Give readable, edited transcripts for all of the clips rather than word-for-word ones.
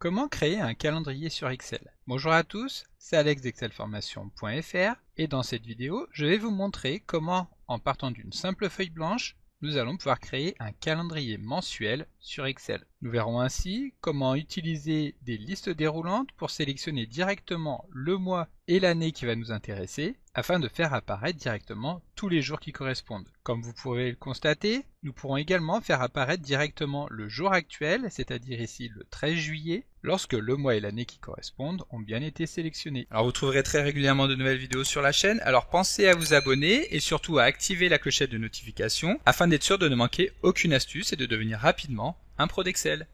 Comment créer un calendrier sur Excel? Bonjour à tous, c'est Alex d'excelformation.fr et dans cette vidéo, je vais vous montrer comment, en partant d'une simple feuille blanche, nous allons pouvoir créer un calendrier mensuel sur Excel. Nous verrons ainsi comment utiliser des listes déroulantes pour sélectionner directement le mois et l'année qui va nous intéresser afin de faire apparaître directement tous les jours qui correspondent. Comme vous pouvez le constater, nous pourrons également faire apparaître directement le jour actuel, c'est-à-dire ici le 13 juillet, lorsque le mois et l'année qui correspondent ont bien été sélectionnés. Alors vous trouverez très régulièrement de nouvelles vidéos sur la chaîne, alors pensez à vous abonner et surtout à activer la clochette de notification afin d'être sûr de ne manquer aucune astuce et de devenir rapidement un pro d'Excel.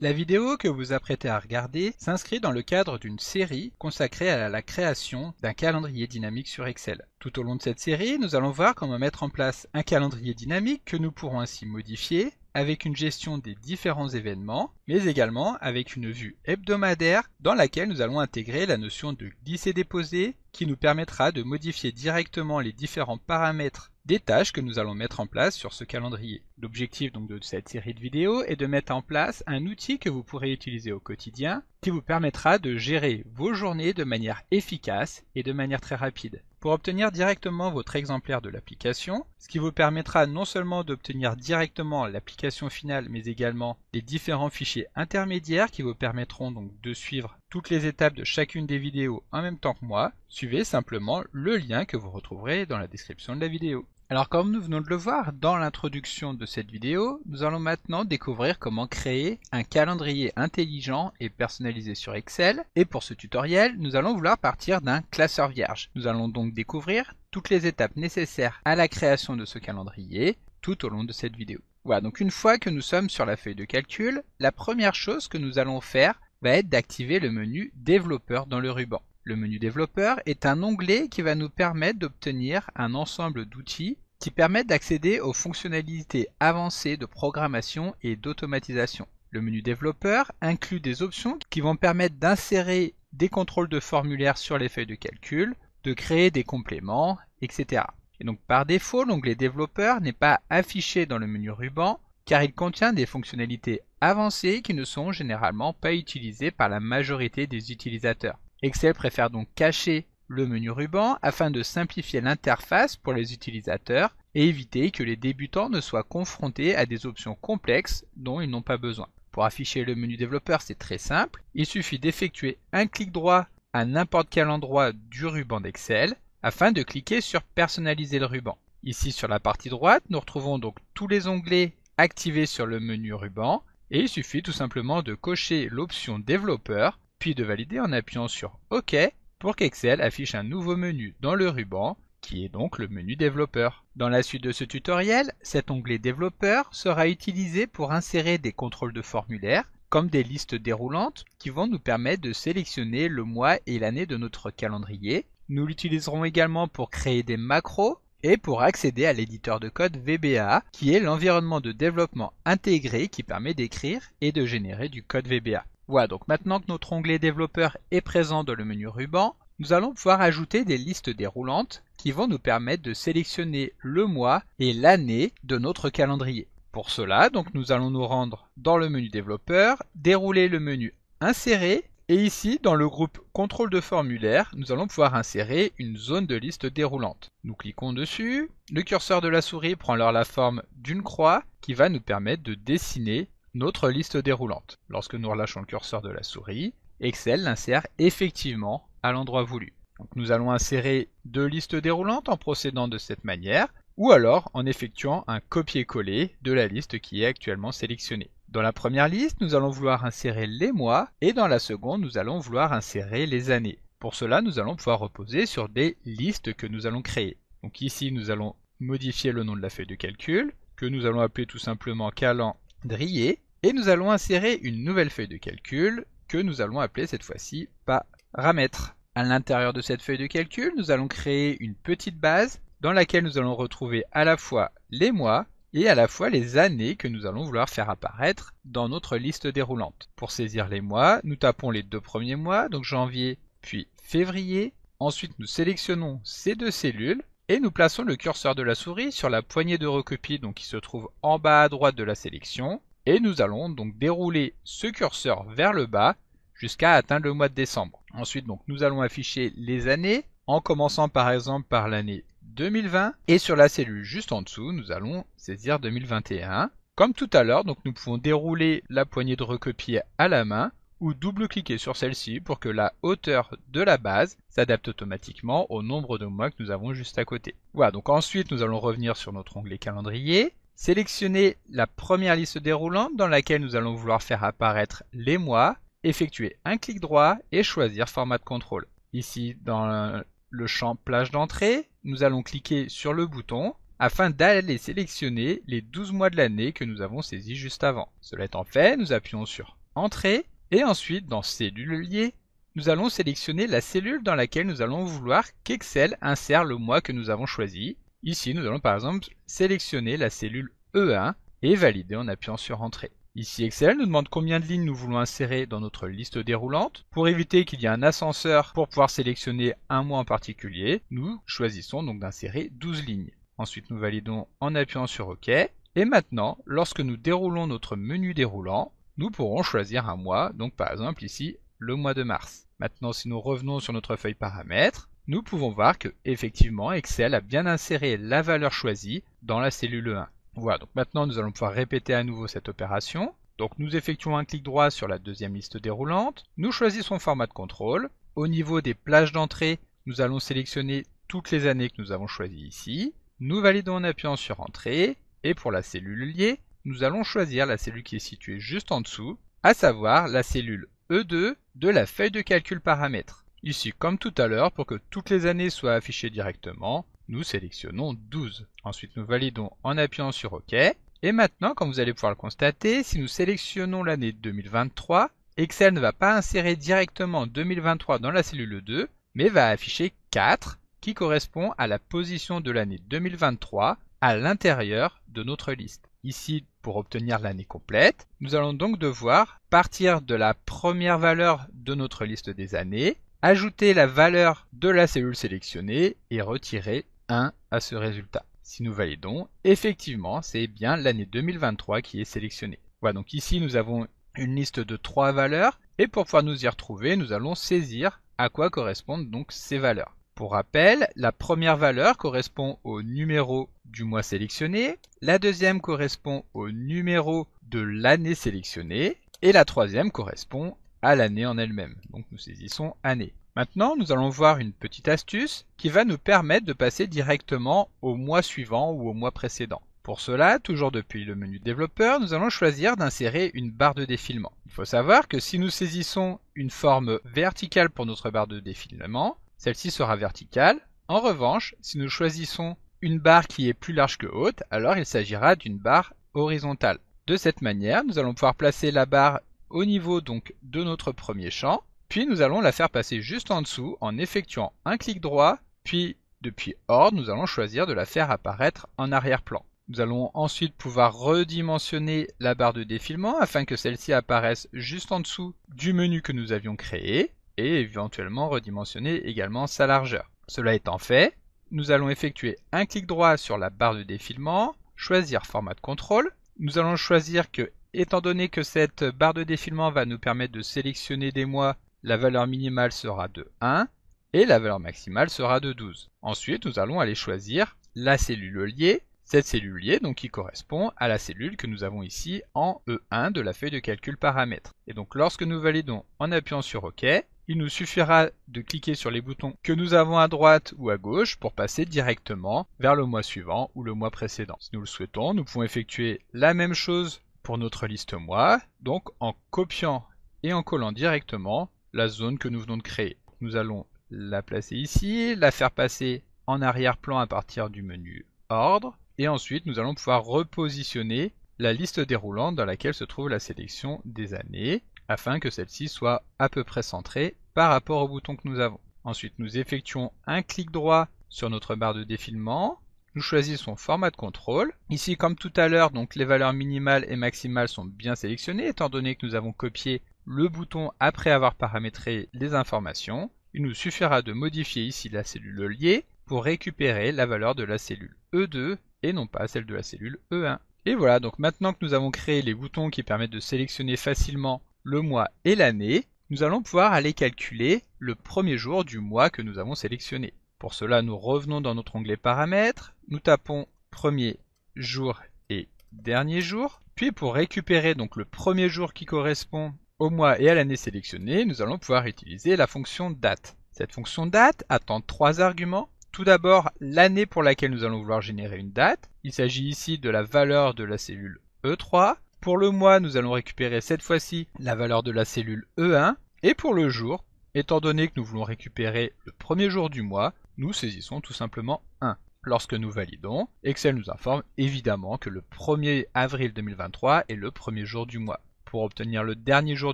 La vidéo que vous vous apprêtez à regarder s'inscrit dans le cadre d'une série consacrée à la création d'un calendrier dynamique sur Excel. Tout au long de cette série, nous allons voir comment mettre en place un calendrier dynamique que nous pourrons ainsi modifier avec une gestion des différents événements, mais également avec une vue hebdomadaire dans laquelle nous allons intégrer la notion de glisser-déposer qui nous permettra de modifier directement les différents paramètres des tâches que nous allons mettre en place sur ce calendrier. L'objectif donc de cette série de vidéos est de mettre en place un outil que vous pourrez utiliser au quotidien qui vous permettra de gérer vos journées de manière efficace et de manière très rapide. Pour obtenir directement votre exemplaire de l'application, ce qui vous permettra non seulement d'obtenir directement l'application finale mais également les différents fichiers intermédiaires qui vous permettront donc de suivre toutes les étapes de chacune des vidéos en même temps que moi, suivez simplement le lien que vous retrouverez dans la description de la vidéo. Alors comme nous venons de le voir dans l'introduction de cette vidéo, nous allons maintenant découvrir comment créer un calendrier intelligent et personnalisé sur Excel. Et pour ce tutoriel, nous allons vouloir partir d'un classeur vierge. Nous allons donc découvrir toutes les étapes nécessaires à la création de ce calendrier tout au long de cette vidéo. Voilà, donc une fois que nous sommes sur la feuille de calcul, la première chose que nous allons faire va être d'activer le menu développeur dans le ruban. Le menu développeur est un onglet qui va nous permettre d'obtenir un ensemble d'outils qui permettent d'accéder aux fonctionnalités avancées de programmation et d'automatisation. Le menu développeur inclut des options qui vont permettre d'insérer des contrôles de formulaire sur les feuilles de calcul, de créer des compléments, etc. Et donc par défaut, l'onglet développeur n'est pas affiché dans le menu ruban car il contient des fonctionnalités avancées qui ne sont généralement pas utilisées par la majorité des utilisateurs. Excel préfère donc cacher le menu ruban afin de simplifier l'interface pour les utilisateurs et éviter que les débutants ne soient confrontés à des options complexes dont ils n'ont pas besoin. Pour afficher le menu développeur, c'est très simple. Il suffit d'effectuer un clic droit à n'importe quel endroit du ruban d'Excel afin de cliquer sur personnaliser le ruban. Ici sur la partie droite, nous retrouvons donc tous les onglets activés sur le menu ruban et il suffit tout simplement de cocher l'option développeur puis de valider en appuyant sur OK pour qu'Excel affiche un nouveau menu dans le ruban qui est donc le menu développeur. Dans la suite de ce tutoriel, cet onglet développeur sera utilisé pour insérer des contrôles de formulaire comme des listes déroulantes qui vont nous permettre de sélectionner le mois et l'année de notre calendrier. Nous l'utiliserons également pour créer des macros et pour accéder à l'éditeur de code VBA qui est l'environnement de développement intégré qui permet d'écrire et de générer du code VBA. Voilà, donc maintenant que notre onglet développeur est présent dans le menu ruban, nous allons pouvoir ajouter des listes déroulantes qui vont nous permettre de sélectionner le mois et l'année de notre calendrier. Pour cela, donc nous allons nous rendre dans le menu développeur, dérouler le menu insérer et ici dans le groupe contrôle de formulaire, nous allons pouvoir insérer une zone de liste déroulante. Nous cliquons dessus, le curseur de la souris prend alors la forme d'une croix qui va nous permettre de dessiner notre liste déroulante. Lorsque nous relâchons le curseur de la souris, Excel l'insère effectivement à l'endroit voulu. Donc nous allons insérer deux listes déroulantes en procédant de cette manière, ou alors en effectuant un copier-coller de la liste qui est actuellement sélectionnée. Dans la première liste, nous allons vouloir insérer les mois, et dans la seconde, nous allons vouloir insérer les années. Pour cela, nous allons pouvoir reposer sur des listes que nous allons créer. Donc ici, nous allons modifier le nom de la feuille de calcul, que nous allons appeler tout simplement calendrier, et nous allons insérer une nouvelle feuille de calcul que nous allons appeler cette fois-ci paramètres. À l'intérieur de cette feuille de calcul, nous allons créer une petite base dans laquelle nous allons retrouver à la fois les mois et à la fois les années que nous allons vouloir faire apparaître dans notre liste déroulante. Pour saisir les mois, nous tapons les deux premiers mois, donc janvier puis février. Ensuite, nous sélectionnons ces deux cellules et nous plaçons le curseur de la souris sur la poignée de recopie donc qui se trouve en bas à droite de la sélection et nous allons donc dérouler ce curseur vers le bas jusqu'à atteindre le mois de décembre. Ensuite donc nous allons afficher les années en commençant par exemple par l'année 2020 et sur la cellule juste en dessous nous allons saisir 2021. Comme tout à l'heure donc nous pouvons dérouler la poignée de recopie à la main ou double-cliquer sur celle-ci pour que la hauteur de la base s'adapte automatiquement au nombre de mois que nous avons juste à côté. Voilà, donc ensuite nous allons revenir sur notre onglet calendrier, sélectionner la première liste déroulante dans laquelle nous allons vouloir faire apparaître les mois, effectuer un clic droit et choisir format de contrôle. Ici dans le champ plage d'entrée, nous allons cliquer sur le bouton afin d'aller sélectionner les 12 mois de l'année que nous avons saisis juste avant. Cela étant fait, nous appuyons sur Entrée et ensuite dans Cellules liées, nous allons sélectionner la cellule dans laquelle nous allons vouloir qu'Excel insère le mois que nous avons choisi. Ici, nous allons par exemple sélectionner la cellule E1 et valider en appuyant sur Entrée. Ici, Excel nous demande combien de lignes nous voulons insérer dans notre liste déroulante. Pour éviter qu'il y ait un ascenseur pour pouvoir sélectionner un mois en particulier, nous choisissons donc d'insérer 12 lignes. Ensuite, nous validons en appuyant sur OK. Et maintenant, lorsque nous déroulons notre menu déroulant, nous pourrons choisir un mois, donc par exemple ici, le mois de mars. Maintenant, si nous revenons sur notre feuille paramètres, nous pouvons voir que effectivement Excel a bien inséré la valeur choisie dans la cellule 1. Voilà, donc maintenant nous allons pouvoir répéter à nouveau cette opération. Donc nous effectuons un clic droit sur la deuxième liste déroulante, nous choisissons format de contrôle. Au niveau des plages d'entrée, nous allons sélectionner toutes les années que nous avons choisies ici. Nous validons en appuyant sur Entrée, et pour la cellule liée, nous allons choisir la cellule qui est située juste en dessous, à savoir la cellule E2 de la feuille de calcul paramètres. Ici, comme tout à l'heure, pour que toutes les années soient affichées directement, nous sélectionnons 12. Ensuite, nous validons en appuyant sur OK. Et maintenant, comme vous allez pouvoir le constater, si nous sélectionnons l'année 2023, Excel ne va pas insérer directement 2023 dans la cellule 2, mais va afficher 4, qui correspond à la position de l'année 2023 à l'intérieur de notre liste. Ici, pour obtenir l'année complète, nous allons donc devoir partir de la première valeur de notre liste des années, ajouter la valeur de la cellule sélectionnée et retirer 1 à ce résultat. Si nous validons, effectivement, c'est bien l'année 2023 qui est sélectionnée. Voilà, donc ici nous avons une liste de 3 valeurs et pour pouvoir nous y retrouver, nous allons saisir à quoi correspondent donc ces valeurs. Pour rappel, la première valeur correspond au numéro du mois sélectionné, la deuxième correspond au numéro de l'année sélectionnée et la troisième correspond à l'année en elle-même. Donc nous saisissons année. Maintenant, nous allons voir une petite astuce qui va nous permettre de passer directement au mois suivant ou au mois précédent. Pour cela, toujours depuis le menu développeur, nous allons choisir d'insérer une barre de défilement. Il faut savoir que si nous saisissons une forme verticale pour notre barre de défilement, celle-ci sera verticale. En revanche, si nous choisissons une barre qui est plus large que haute, alors il s'agira d'une barre horizontale. De cette manière, nous allons pouvoir placer la barre au niveau donc de notre premier champ, puis nous allons la faire passer juste en dessous en effectuant un clic droit, puis depuis Ordre, nous allons choisir de la faire apparaître en arrière-plan. Nous allons ensuite pouvoir redimensionner la barre de défilement afin que celle-ci apparaisse juste en dessous du menu que nous avions créé et éventuellement redimensionner également sa largeur. Cela étant fait, nous allons effectuer un clic droit sur la barre de défilement, choisir format de contrôle. Nous allons choisir que, étant donné que cette barre de défilement va nous permettre de sélectionner des mois, la valeur minimale sera de 1 et la valeur maximale sera de 12. Ensuite, nous allons aller choisir la cellule liée. Cette cellule liée donc qui correspond à la cellule que nous avons ici en E1 de la feuille de calcul paramètres. Et donc lorsque nous validons en appuyant sur OK, il nous suffira de cliquer sur les boutons que nous avons à droite ou à gauche pour passer directement vers le mois suivant ou le mois précédent. Si nous le souhaitons, nous pouvons effectuer la même chose pour notre liste mois, donc en copiant et en collant directement la zone que nous venons de créer. Nous allons la placer ici, la faire passer en arrière-plan à partir du menu Ordre, et ensuite nous allons pouvoir repositionner la liste déroulante dans laquelle se trouve la sélection des années, afin que celle-ci soit à peu près centrée par rapport au bouton que nous avons. Ensuite, nous effectuons un clic droit sur notre barre de défilement, nous choisissons format de contrôle. Ici, comme tout à l'heure, donc les valeurs minimales et maximales sont bien sélectionnées, étant donné que nous avons copié le bouton après avoir paramétré les informations. Il nous suffira de modifier ici la cellule liée pour récupérer la valeur de la cellule E2 et non pas celle de la cellule E1. Et voilà, donc maintenant que nous avons créé les boutons qui permettent de sélectionner facilement le mois et l'année, nous allons pouvoir aller calculer le premier jour du mois que nous avons sélectionné. Pour cela, nous revenons dans notre onglet paramètres, nous tapons premier jour et dernier jour. Puis pour récupérer donc le premier jour qui correspond au mois et à l'année sélectionnée, nous allons pouvoir utiliser la fonction date. Cette fonction date attend 3 arguments. Tout d'abord, l'année pour laquelle nous allons vouloir générer une date. Il s'agit ici de la valeur de la cellule E3. Pour le mois, nous allons récupérer cette fois-ci la valeur de la cellule E1. Et pour le jour, étant donné que nous voulons récupérer le premier jour du mois, nous saisissons tout simplement 1. Lorsque nous validons, Excel nous informe évidemment que le 1er avril 2023 est le premier jour du mois. Pour obtenir le dernier jour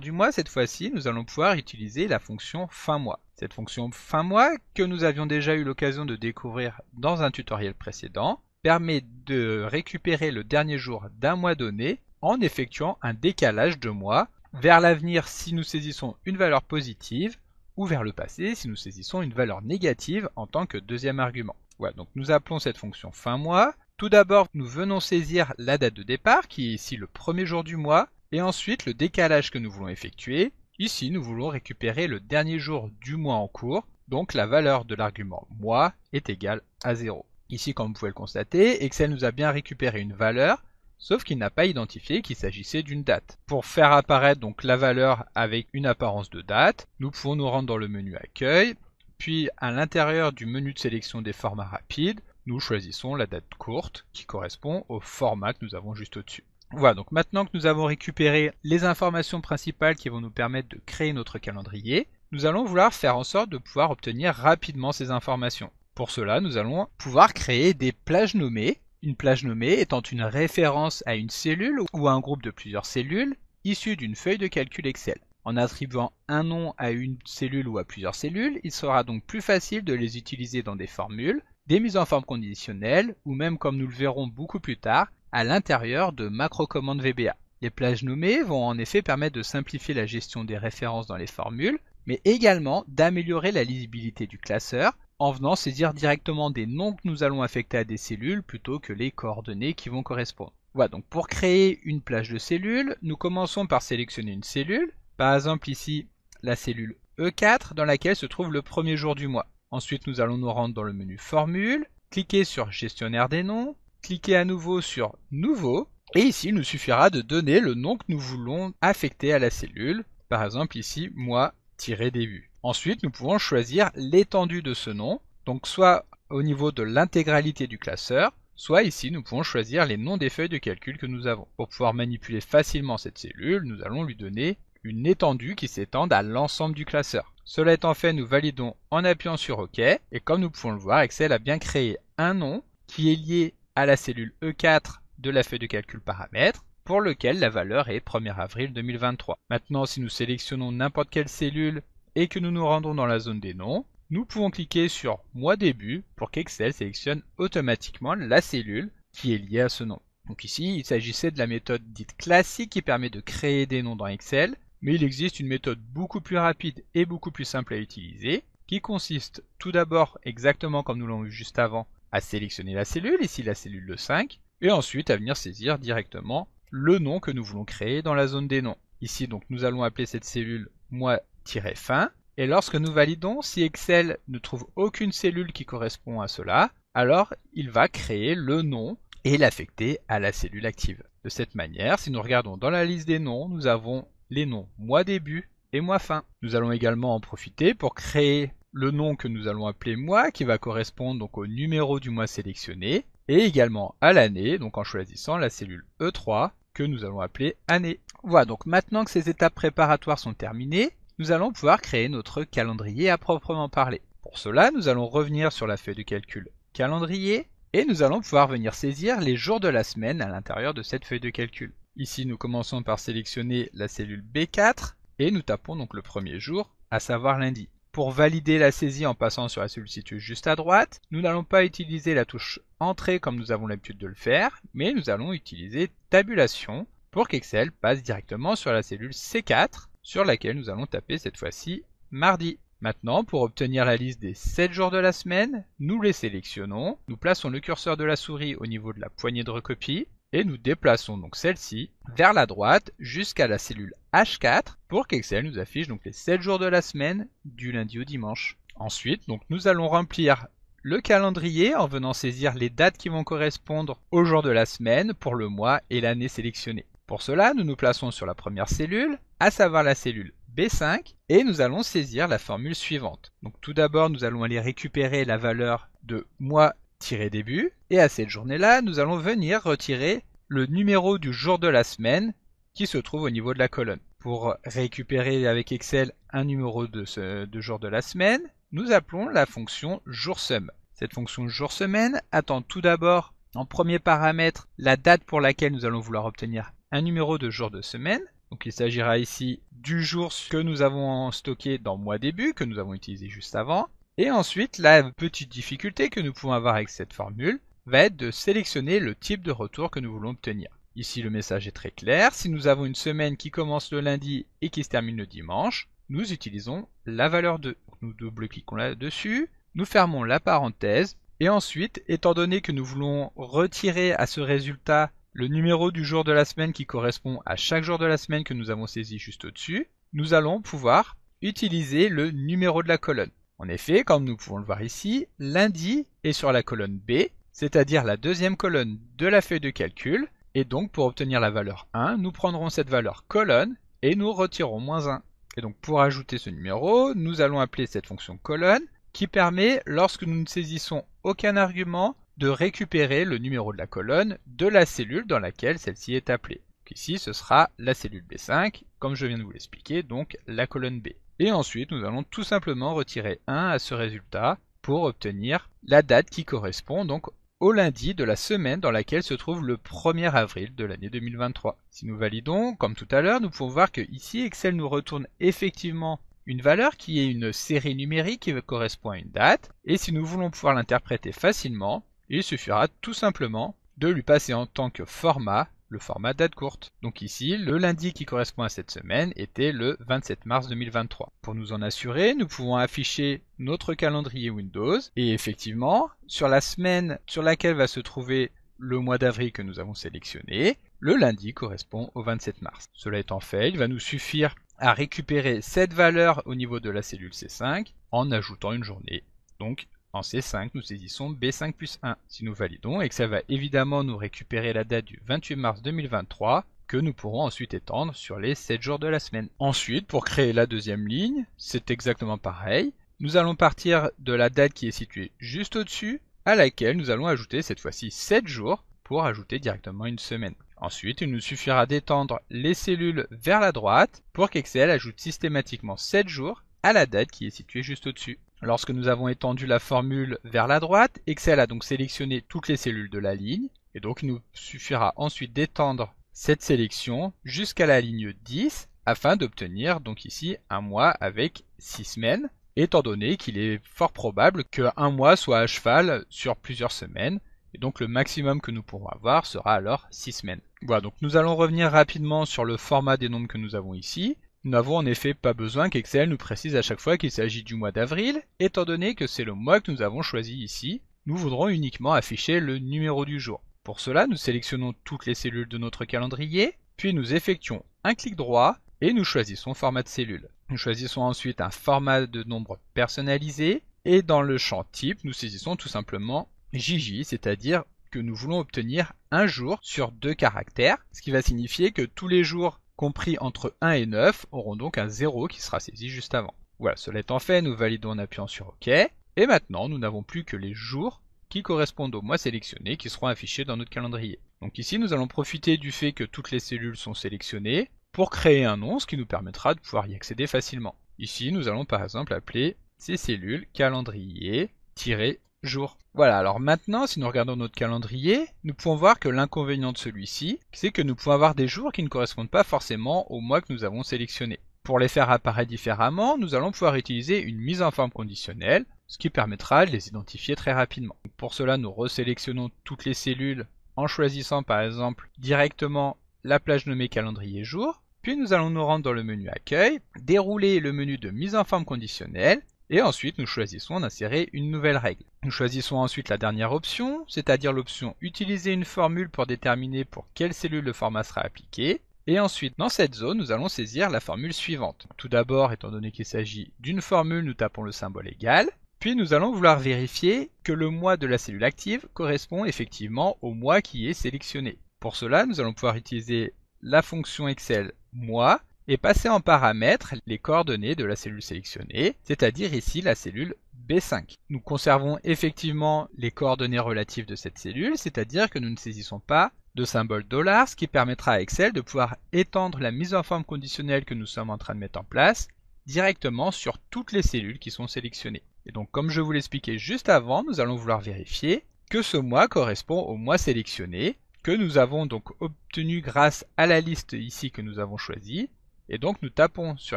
du mois, cette fois-ci, nous allons pouvoir utiliser la fonction fin mois. Cette fonction fin mois, que nous avions déjà eu l'occasion de découvrir dans un tutoriel précédent, permet de récupérer le dernier jour d'un mois donné en effectuant un décalage de mois vers l'avenir si nous saisissons une valeur positive ou vers le passé si nous saisissons une valeur négative en tant que deuxième argument. Voilà, donc nous appelons cette fonction fin mois. Tout d'abord, nous venons saisir la date de départ qui est ici le premier jour du mois et ensuite le décalage que nous voulons effectuer. Ici, nous voulons récupérer le dernier jour du mois en cours, donc la valeur de l'argument mois est égale à 0. Ici, comme vous pouvez le constater, Excel nous a bien récupéré une valeur, sauf qu'il n'a pas identifié qu'il s'agissait d'une date. Pour faire apparaître donc la valeur avec une apparence de date, nous pouvons nous rendre dans le menu Accueil, puis à l'intérieur du menu de sélection des formats rapides, nous choisissons la date courte qui correspond au format que nous avons juste au-dessus. Voilà, donc maintenant que nous avons récupéré les informations principales qui vont nous permettre de créer notre calendrier, nous allons vouloir faire en sorte de pouvoir obtenir rapidement ces informations. Pour cela, nous allons pouvoir créer des plages nommées. Une plage nommée étant une référence à une cellule ou à un groupe de plusieurs cellules issues d'une feuille de calcul Excel. En attribuant un nom à une cellule ou à plusieurs cellules, il sera donc plus facile de les utiliser dans des formules, des mises en forme conditionnelles ou même, comme nous le verrons beaucoup plus tard, à l'intérieur de macrocommandes VBA. Les plages nommées vont en effet permettre de simplifier la gestion des références dans les formules, mais également d'améliorer la lisibilité du classeur en venant saisir directement des noms que nous allons affecter à des cellules plutôt que les coordonnées qui vont correspondre. Voilà, donc pour créer une plage de cellules, nous commençons par sélectionner une cellule, par exemple ici la cellule E4 dans laquelle se trouve le premier jour du mois. Ensuite nous allons nous rendre dans le menu Formule, cliquer sur Gestionnaire des noms, cliquez à nouveau sur Nouveau, et ici il nous suffira de donner le nom que nous voulons affecter à la cellule, par exemple ici moi-début. Ensuite nous pouvons choisir l'étendue de ce nom, donc soit au niveau de l'intégralité du classeur, soit ici nous pouvons choisir les noms des feuilles de calcul que nous avons. Pour pouvoir manipuler facilement cette cellule, nous allons lui donner une étendue qui s'étende à l'ensemble du classeur. Cela étant fait, nous validons en appuyant sur OK, et comme nous pouvons le voir, Excel a bien créé un nom qui est lié à la cellule E4 de la feuille de calcul paramètres, pour lequel la valeur est 1er avril 2023. Maintenant, si nous sélectionnons n'importe quelle cellule et que nous nous rendons dans la zone des noms, nous pouvons cliquer sur Mois début pour qu'Excel sélectionne automatiquement la cellule qui est liée à ce nom. Donc ici, il s'agissait de la méthode dite classique qui permet de créer des noms dans Excel, mais il existe une méthode beaucoup plus rapide et beaucoup plus simple à utiliser, qui consiste tout d'abord, exactement comme nous l'avons vu juste avant, à sélectionner la cellule, ici la cellule de 5, et ensuite à venir saisir directement le nom que nous voulons créer dans la zone des noms. Ici donc nous allons appeler cette cellule mois-fin, et lorsque nous validons, si Excel ne trouve aucune cellule qui correspond à cela, alors il va créer le nom et l'affecter à la cellule active. De cette manière, si nous regardons dans la liste des noms, nous avons les noms mois début et mois fin. Nous allons également en profiter pour créer le nom que nous allons appeler mois, qui va correspondre donc au numéro du mois sélectionné, et également à l'année, donc en choisissant la cellule E3 que nous allons appeler année. Voilà, donc maintenant que ces étapes préparatoires sont terminées, nous allons pouvoir créer notre calendrier à proprement parler. Pour cela, nous allons revenir sur la feuille de calcul calendrier, et nous allons pouvoir venir saisir les jours de la semaine à l'intérieur de cette feuille de calcul. Ici, nous commençons par sélectionner la cellule B4, et nous tapons donc le premier jour, à savoir lundi. Pour valider la saisie en passant sur la cellule située juste à droite, nous n'allons pas utiliser la touche Entrée comme nous avons l'habitude de le faire, mais nous allons utiliser Tabulation pour qu'Excel passe directement sur la cellule C4, sur laquelle nous allons taper cette fois-ci mardi. Maintenant, pour obtenir la liste des 7 jours de la semaine, nous les sélectionnons, nous plaçons le curseur de la souris au niveau de la poignée de recopie, et nous déplaçons donc celle-ci vers la droite jusqu'à la cellule H4 pour qu'Excel nous affiche donc les 7 jours de la semaine du lundi au dimanche. Ensuite, donc, nous allons remplir le calendrier en venant saisir les dates qui vont correspondre au jour de la semaine pour le mois et l'année sélectionnée. Pour cela, nous nous plaçons sur la première cellule, à savoir la cellule B5, et nous allons saisir la formule suivante. Donc tout d'abord, nous allons aller récupérer la valeur de mois-début, et à cette journée-là, nous allons venir retirer le numéro du jour de la semaine qui se trouve au niveau de la colonne. Pour récupérer avec Excel un numéro de jour de la semaine, nous appelons la fonction joursum. Cette fonction joursemaine attend tout d'abord en premier paramètre la date pour laquelle nous allons vouloir obtenir un numéro de jour de semaine. Donc il s'agira ici du jour que nous avons stocké dans mois début, que nous avons utilisé juste avant. Et ensuite, la petite difficulté que nous pouvons avoir avec cette formule va être de sélectionner le type de retour que nous voulons obtenir. Ici, le message est très clair. Si nous avons une semaine qui commence le lundi et qui se termine le dimanche, nous utilisons la valeur 2. Nous double-cliquons là-dessus, nous fermons la parenthèse, et ensuite, étant donné que nous voulons retirer à ce résultat le numéro du jour de la semaine qui correspond à chaque jour de la semaine que nous avons saisi juste au-dessus, nous allons pouvoir utiliser le numéro de la colonne. En effet, comme nous pouvons le voir ici, lundi est sur la colonne B, c'est-à-dire la deuxième colonne de la feuille de calcul, et donc pour obtenir la valeur 1, nous prendrons cette valeur colonne et nous retirons -1. Et donc pour ajouter ce numéro, nous allons appeler cette fonction colonne qui permet, lorsque nous ne saisissons aucun argument, de récupérer le numéro de la colonne de la cellule dans laquelle celle-ci est appelée. Donc ici, ce sera la cellule B5, comme je viens de vous l'expliquer, donc la colonne B. Et ensuite, nous allons tout simplement retirer 1 à ce résultat pour obtenir la date qui correspond donc au lundi de la semaine dans laquelle se trouve le 1er avril de l'année 2023. Si nous validons, comme tout à l'heure, nous pouvons voir que ici, Excel nous retourne effectivement une valeur qui est une série numérique qui correspond à une date, et si nous voulons pouvoir l'interpréter facilement, il suffira tout simplement de lui passer en tant que format le format date courte. Donc ici, le lundi qui correspond à cette semaine était le 27 mars 2023. Pour nous en assurer, nous pouvons afficher notre calendrier Windows, et effectivement, sur la semaine sur laquelle va se trouver le mois d'avril que nous avons sélectionné, le lundi correspond au 27 mars. Cela étant fait, il va nous suffire à récupérer cette valeur au niveau de la cellule C5 en ajoutant une journée. Donc en C5, nous saisissons B5 plus 1. Si nous validons, Excel va évidemment nous récupérer la date du 28 mars 2023 que nous pourrons ensuite étendre sur les 7 jours de la semaine. Ensuite, pour créer la deuxième ligne, c'est exactement pareil. Nous allons partir de la date qui est située juste au-dessus, à laquelle nous allons ajouter cette fois-ci 7 jours pour ajouter directement une semaine. Ensuite, il nous suffira d'étendre les cellules vers la droite pour qu'Excel ajoute systématiquement 7 jours à la date qui est située juste au-dessus. Lorsque nous avons étendu la formule vers la droite, Excel a donc sélectionné toutes les cellules de la ligne, et donc il nous suffira ensuite d'étendre cette sélection jusqu'à la ligne 10 afin d'obtenir donc ici un mois avec 6 semaines, étant donné qu'il est fort probable qu'un mois soit à cheval sur plusieurs semaines, et donc le maximum que nous pourrons avoir sera alors 6 semaines. Voilà, donc nous allons revenir rapidement sur le format des nombres que nous avons ici. Nous n'avons en effet pas besoin qu'Excel nous précise à chaque fois qu'il s'agit du mois d'avril, étant donné que c'est le mois que nous avons choisi ici. Nous voudrons uniquement afficher le numéro du jour. Pour cela, nous sélectionnons toutes les cellules de notre calendrier, puis nous effectuons un clic droit et nous choisissons format de cellule. Nous choisissons ensuite un format de nombre personnalisé et dans le champ type, nous saisissons tout simplement JJ, c'est-à-dire que nous voulons obtenir un jour sur 2 caractères, ce qui va signifier que tous les jours compris entre 1 et 9 auront donc un 0 qui sera saisi juste avant. Voilà, cela étant fait, nous validons en appuyant sur OK. Et maintenant, nous n'avons plus que les jours qui correspondent au mois sélectionné qui seront affichés dans notre calendrier. Donc ici, nous allons profiter du fait que toutes les cellules sont sélectionnées pour créer un nom, ce qui nous permettra de pouvoir y accéder facilement. Ici, nous allons par exemple appeler ces cellules calendrier-jour. Voilà, alors maintenant, si nous regardons notre calendrier, nous pouvons voir que l'inconvénient de celui-ci, c'est que nous pouvons avoir des jours qui ne correspondent pas forcément au mois que nous avons sélectionné. Pour les faire apparaître différemment, nous allons pouvoir utiliser une mise en forme conditionnelle, ce qui permettra de les identifier très rapidement. Pour cela, nous resélectionnons toutes les cellules en choisissant par exemple directement la plage nommée calendrier jour, puis nous allons nous rendre dans le menu accueil, dérouler le menu de mise en forme conditionnelle, Et ensuite, nous choisissons d'insérer une nouvelle règle. Nous choisissons ensuite la dernière option, c'est-à-dire l'option utiliser une formule pour déterminer pour quelle cellule le format sera appliqué. Et ensuite, dans cette zone, nous allons saisir la formule suivante. Tout d'abord, étant donné qu'il s'agit d'une formule, nous tapons le symbole égal. Puis nous allons vouloir vérifier que le mois de la cellule active correspond effectivement au mois qui est sélectionné. Pour cela, nous allons pouvoir utiliser la fonction Excel mois et passer en paramètre les coordonnées de la cellule sélectionnée, c'est-à-dire ici la cellule B5. Nous conservons effectivement les coordonnées relatives de cette cellule, c'est-à-dire que nous ne saisissons pas de symbole $, ce qui permettra à Excel de pouvoir étendre la mise en forme conditionnelle que nous sommes en train de mettre en place directement sur toutes les cellules qui sont sélectionnées. Et donc comme je vous l'expliquais juste avant, nous allons vouloir vérifier que ce mois correspond au mois sélectionné, que nous avons donc obtenu grâce à la liste ici que nous avons choisie. Et donc nous tapons sur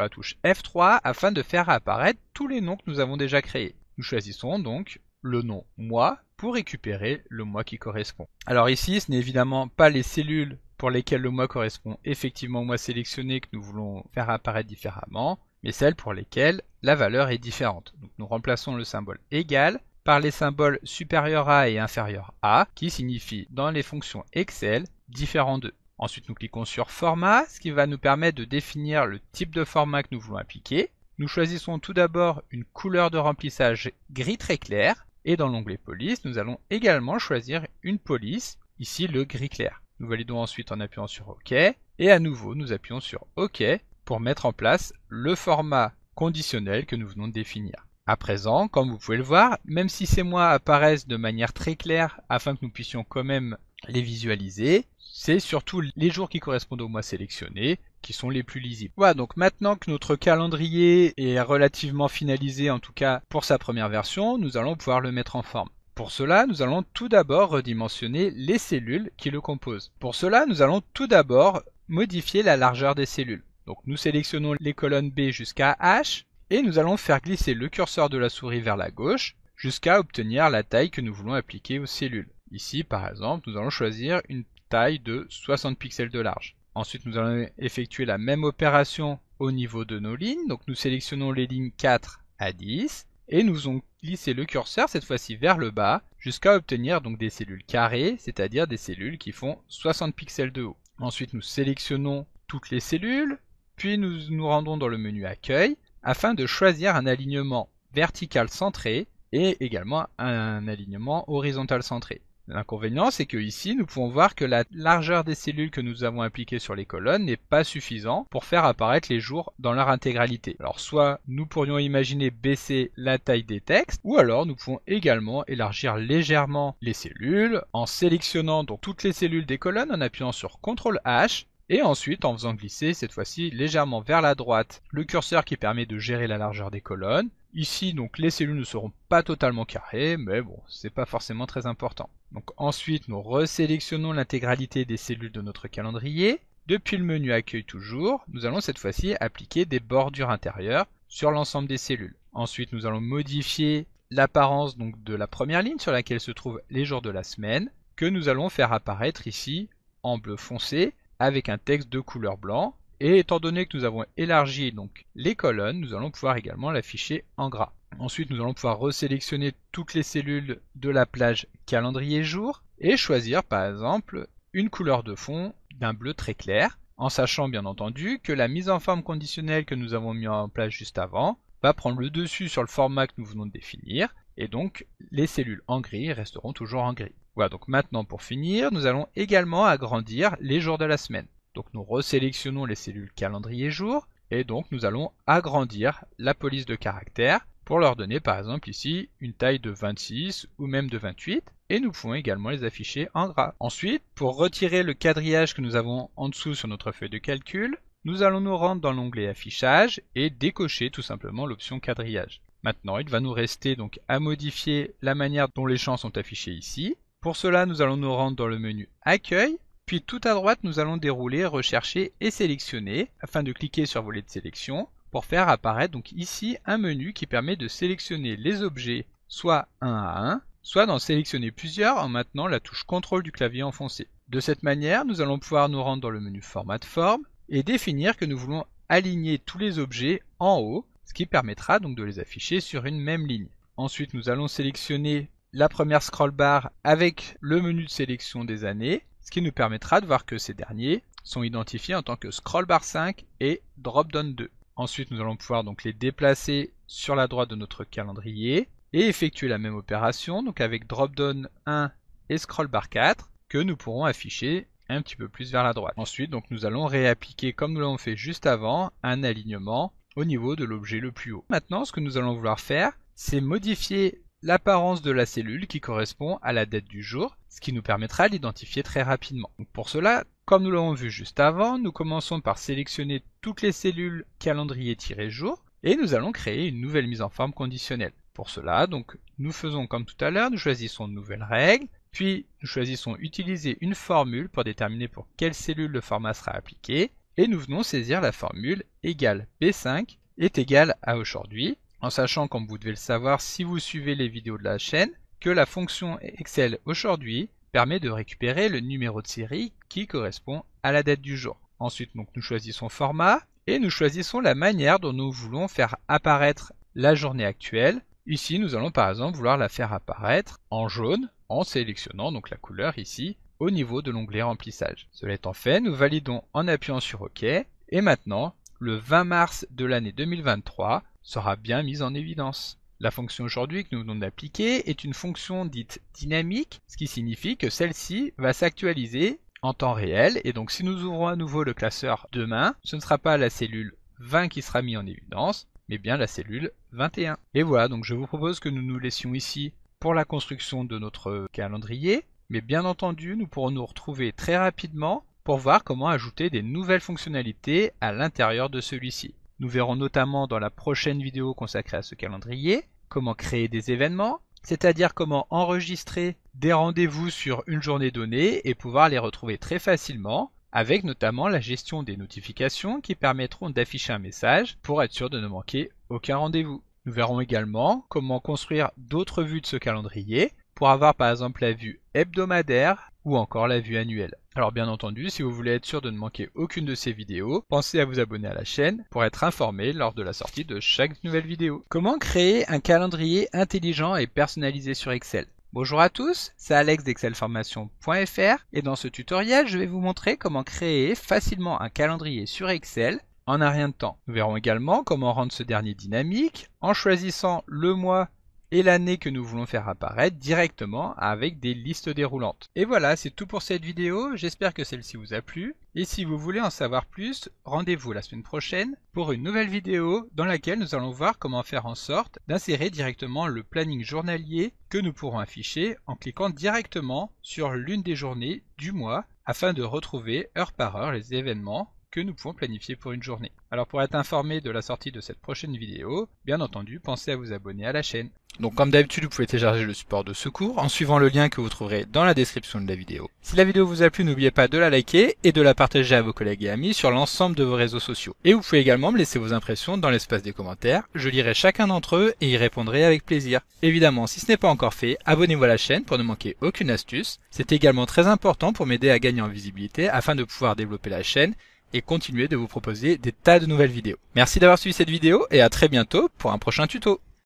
la touche F3 afin de faire apparaître tous les noms que nous avons déjà créés. Nous choisissons donc le nom mois pour récupérer le mois qui correspond. Alors ici, ce n'est évidemment pas les cellules pour lesquelles le mois correspond effectivement au mois sélectionné que nous voulons faire apparaître différemment, mais celles pour lesquelles la valeur est différente. Donc nous remplaçons le symbole égal par les symboles supérieur à et inférieur à, qui signifient dans les fonctions Excel différent d'eux. Ensuite, nous cliquons sur Format, ce qui va nous permettre de définir le type de format que nous voulons appliquer. Nous choisissons tout d'abord une couleur de remplissage gris très clair, et dans l'onglet Police, nous allons également choisir une police, ici le gris clair. Nous validons ensuite en appuyant sur OK, et à nouveau nous appuyons sur OK pour mettre en place le format conditionnel que nous venons de définir. À présent, comme vous pouvez le voir, même si ces mois apparaissent de manière très claire afin que nous puissions quand même les visualiser, c'est surtout les jours qui correspondent au mois sélectionné qui sont les plus lisibles. Voilà, donc maintenant que notre calendrier est relativement finalisé, en tout cas pour sa première version, nous allons pouvoir le mettre en forme. Pour cela, nous allons tout d'abord redimensionner les cellules qui le composent. Pour cela, nous allons tout d'abord modifier la largeur des cellules. Donc nous sélectionnons les colonnes B jusqu'à H et nous allons faire glisser le curseur de la souris vers la gauche jusqu'à obtenir la taille que nous voulons appliquer aux cellules. Ici, par exemple, nous allons choisir une taille de 60 pixels de large. Ensuite, nous allons effectuer la même opération au niveau de nos lignes. Donc nous sélectionnons les lignes 4 à 10 et nous allons glisser le curseur cette fois-ci vers le bas jusqu'à obtenir donc des cellules carrées, c'est-à-dire des cellules qui font 60 pixels de haut. Ensuite, nous sélectionnons toutes les cellules, puis nous nous rendons dans le menu Accueil afin de choisir un alignement vertical centré et également un alignement horizontal centré. L'inconvénient, c'est que ici, nous pouvons voir que la largeur des cellules que nous avons appliquées sur les colonnes n'est pas suffisante pour faire apparaître les jours dans leur intégralité. Alors soit nous pourrions imaginer baisser la taille des textes, ou alors nous pouvons également élargir légèrement les cellules en sélectionnant donc toutes les cellules des colonnes en appuyant sur CTRL H, et ensuite en faisant glisser cette fois-ci légèrement vers la droite le curseur qui permet de gérer la largeur des colonnes. Ici, donc, les cellules ne seront pas totalement carrées, mais bon, c'est pas forcément très important. Donc ensuite, nous resélectionnons l'intégralité des cellules de notre calendrier. Depuis le menu Accueil toujours, nous allons cette fois-ci appliquer des bordures intérieures sur l'ensemble des cellules. Ensuite, nous allons modifier l'apparence donc de la première ligne sur laquelle se trouvent les jours de la semaine, que nous allons faire apparaître ici en bleu foncé avec un texte de couleur blanc. Et étant donné que nous avons élargi donc les colonnes, nous allons pouvoir également l'afficher en gras. Ensuite, nous allons pouvoir resélectionner toutes les cellules de la plage calendrier jour et choisir par exemple une couleur de fond d'un bleu très clair, en sachant bien entendu que la mise en forme conditionnelle que nous avons mis en place juste avant va prendre le dessus sur le format que nous venons de définir, et donc les cellules en gris resteront toujours en gris. Voilà, donc maintenant pour finir, nous allons également agrandir les jours de la semaine. Donc nous resélectionnons les cellules calendrier jour et donc nous allons agrandir la police de caractères pour leur donner par exemple ici une taille de 26 ou même de 28 et nous pouvons également les afficher en gras. Ensuite, pour retirer le quadrillage que nous avons en dessous sur notre feuille de calcul, nous allons nous rendre dans l'onglet affichage et décocher tout simplement l'option quadrillage. Maintenant, il va nous rester donc à modifier la manière dont les champs sont affichés ici. Pour cela, nous allons nous rendre dans le menu Accueil. Puis tout à droite, nous allons dérouler, rechercher et sélectionner afin de cliquer sur volet de sélection pour faire apparaître donc ici un menu qui permet de sélectionner les objets soit un à un, soit d'en sélectionner plusieurs en maintenant la touche CTRL du clavier enfoncé. De cette manière, nous allons pouvoir nous rendre dans le menu Format de forme et définir que nous voulons aligner tous les objets en haut ce qui permettra donc de les afficher sur une même ligne. Ensuite, nous allons sélectionner la première scroll bar avec le menu de sélection des années, ce qui nous permettra de voir que ces derniers sont identifiés en tant que scroll bar 5 et drop down 2. Ensuite, nous allons pouvoir donc les déplacer sur la droite de notre calendrier et effectuer la même opération, donc avec drop down 1 et scroll bar 4, que nous pourrons afficher un petit peu plus vers la droite. Ensuite, donc nous allons réappliquer, comme nous l'avons fait juste avant, un alignement au niveau de l'objet le plus haut. Maintenant, ce que nous allons vouloir faire, c'est modifier l'apparence de la cellule qui correspond à la date du jour, ce qui nous permettra de l'identifier très rapidement. Donc pour cela, comme nous l'avons vu juste avant, nous commençons par sélectionner toutes les cellules calendrier-jour et nous allons créer une nouvelle mise en forme conditionnelle. Pour cela, donc, nous faisons comme tout à l'heure, nous choisissons nouvelle règle, puis nous choisissons utiliser une formule pour déterminer pour quelle cellule le format sera appliqué, et nous venons saisir la formule égale B5 est égal à aujourd'hui, en sachant, comme vous devez le savoir si vous suivez les vidéos de la chaîne, que la fonction Excel aujourd'hui permet de récupérer le numéro de série qui correspond à la date du jour. Ensuite, donc, nous choisissons format et nous choisissons la manière dont nous voulons faire apparaître la journée actuelle. Ici, nous allons par exemple vouloir la faire apparaître en jaune en sélectionnant donc la couleur ici au niveau de l'onglet remplissage. Cela étant fait, nous validons en appuyant sur OK et maintenant, le 20 mars de l'année 2023 sera bien mise en évidence. La fonction aujourd'hui que nous venons d'appliquer est une fonction dite dynamique, ce qui signifie que celle-ci va s'actualiser en temps réel et donc si nous ouvrons à nouveau le classeur demain, ce ne sera pas la cellule 20 qui sera mise en évidence, mais bien la cellule 21. Et voilà, donc je vous propose que nous nous laissions ici pour la construction de notre calendrier, mais bien entendu, nous pourrons nous retrouver très rapidement pour voir comment ajouter des nouvelles fonctionnalités à l'intérieur de celui-ci. Nous verrons notamment dans la prochaine vidéo consacrée à ce calendrier, comment créer des événements, c'est-à-dire comment enregistrer des rendez-vous sur une journée donnée et pouvoir les retrouver très facilement, avec notamment la gestion des notifications qui permettront d'afficher un message pour être sûr de ne manquer aucun rendez-vous. Nous verrons également comment construire d'autres vues de ce calendrier pour avoir par exemple la vue hebdomadaire ou encore la vue annuelle. Alors bien entendu, si vous voulez être sûr de ne manquer aucune de ces vidéos, pensez à vous abonner à la chaîne pour être informé lors de la sortie de chaque nouvelle vidéo. Comment créer un calendrier intelligent et personnalisé sur Excel ? Bonjour à tous, c'est Alex d'excelformation.fr et dans ce tutoriel, je vais vous montrer comment créer facilement un calendrier sur Excel en un rien de temps. Nous verrons également comment rendre ce dernier dynamique en choisissant le mois et l'année que nous voulons faire apparaître directement avec des listes déroulantes. Et voilà, c'est tout pour cette vidéo, j'espère que celle-ci vous a plu. Et si vous voulez en savoir plus, rendez-vous la semaine prochaine pour une nouvelle vidéo dans laquelle nous allons voir comment faire en sorte d'insérer directement le planning journalier que nous pourrons afficher en cliquant directement sur l'une des journées du mois afin de retrouver heure par heure les événements que nous pouvons planifier pour une journée. Alors pour être informé de la sortie de cette prochaine vidéo, bien entendu, pensez à vous abonner à la chaîne. Donc comme d'habitude, vous pouvez télécharger le support de secours en suivant le lien que vous trouverez dans la description de la vidéo. Si la vidéo vous a plu, n'oubliez pas de la liker et de la partager à vos collègues et amis sur l'ensemble de vos réseaux sociaux. Et vous pouvez également me laisser vos impressions dans l'espace des commentaires, je lirai chacun d'entre eux et y répondrai avec plaisir. Évidemment, si ce n'est pas encore fait, abonnez-vous à la chaîne pour ne manquer aucune astuce. C'est également très important pour m'aider à gagner en visibilité afin de pouvoir développer la chaîne et continuer de vous proposer des tas de nouvelles vidéos. Merci d'avoir suivi cette vidéo et à très bientôt pour un prochain tuto.